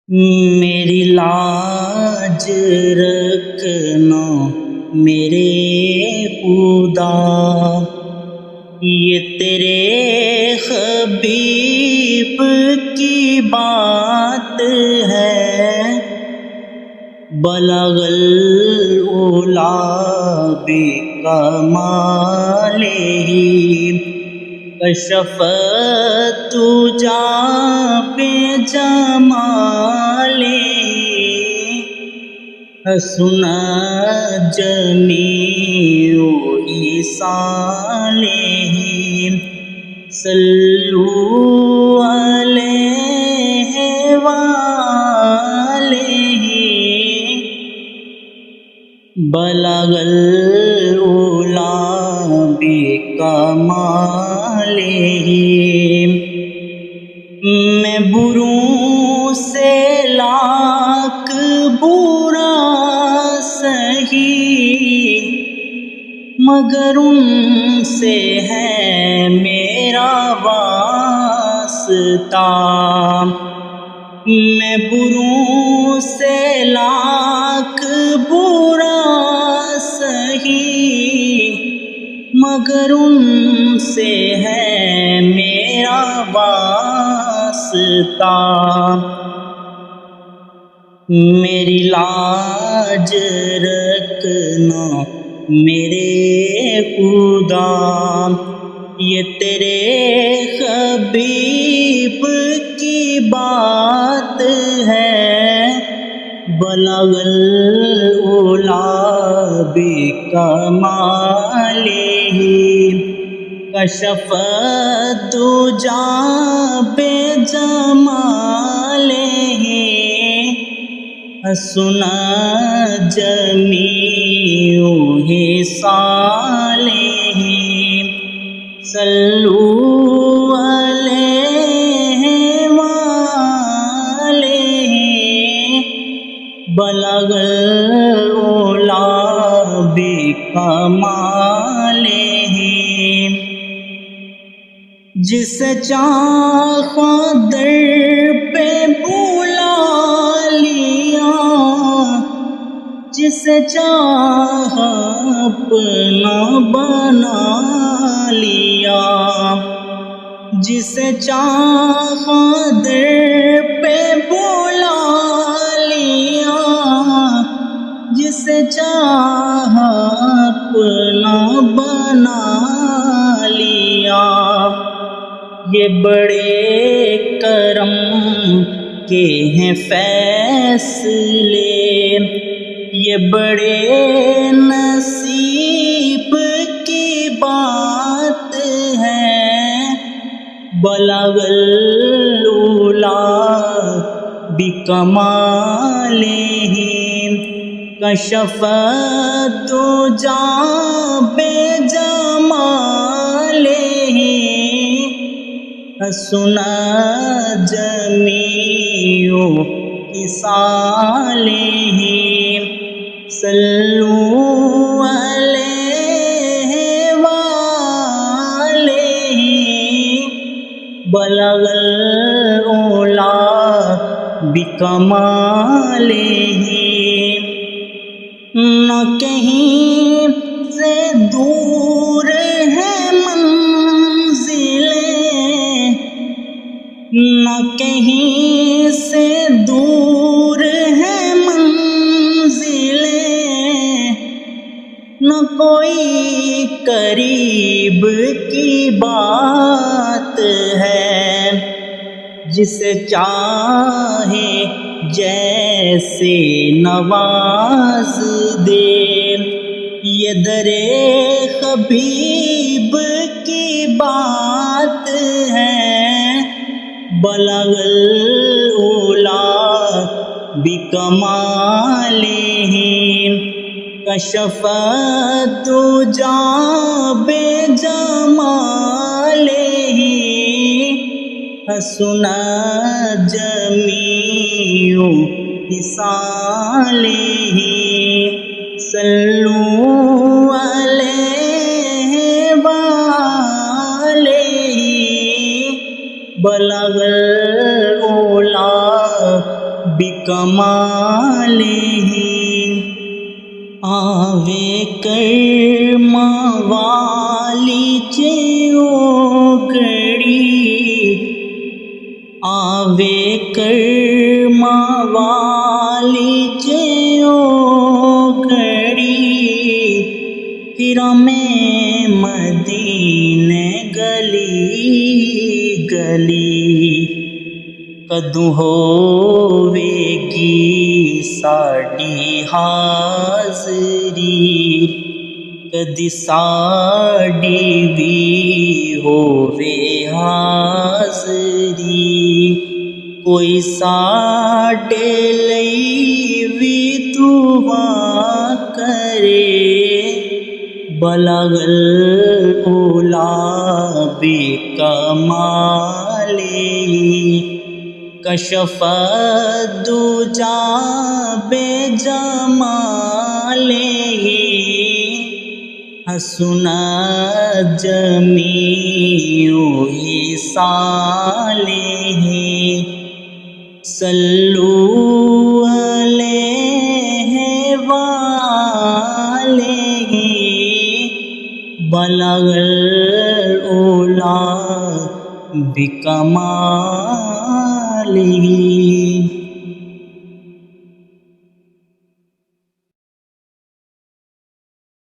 میری لاج رکھنا میرے خدا، یہ تیرے حبیب کی بات ہے۔ بلغ العلا بکمالہ، کشف الدجی بجمالہ، حسن جمیع خصالہ، صلوا علیہ وآلہ۔ بلغ العلا بکمالہ، میں بروں سے لاکھ برا سہی، مگر ان سے ہے میرا واسطہ۔ میں بروں سے لاکھ برا سہی، مگر ان سے ہے میرا واسطہ۔ میری لاج رکھنا میرے خدا، یہ تیرے حبیب کی بات ہے۔ بلغ العلا بکمالہ، کشف الدجی بجمالہ، حسن جمیع خصالہ، صلوا علیہ وآلہ۔ بلغ العلا بکمالہ، جسے چاہا در پہ بلا لیا، جسے چاہا اپنا بنا لیا، جسے چاہا در پہ بلا لیا، جسے چاہا اپنا بنا لیا۔ یہ بڑے کرم کے ہیں فیصلے، یہ بڑے نصیب کی بات ہے۔ بلغ العلا بکمالہ، کشف الدجی بجمالہ، حسن جمیع خصالہ، صلوا علیہ وآلہ۔ بلغ العلا بکمالہ، نہ کہیں سے دور ہے منزلیں، نہ کہیں سے دور ہے منزلیں، نہ کوئی قریب کی بات ہے۔ جسے چاہے جیسے نواز دے، یہ در حبیب کی بات ہے۔ بلغ العلا بکمالہ، کشف الدجی بجمالہ، حسن جمیع خصالہ، صلوا علیہ وآلہ۔ بلغ العلا بکمالہ آوے کرم والی چیو گڑی آوے کرم والی چیو گڑی پھر میں مدینے گلی گلی کدوں ہووے گی ساڈی حاضری کدی ساڈی بھی ہووے حاضری کوئی ساڈے لئی بھی دعا کرے بلغ الاولیٰ بکمالہ کشف الدجیٰ بجمالہ حسنت جمیع خصالہ صلوا علیہ وآلہ بلغ العلا بکمالہ.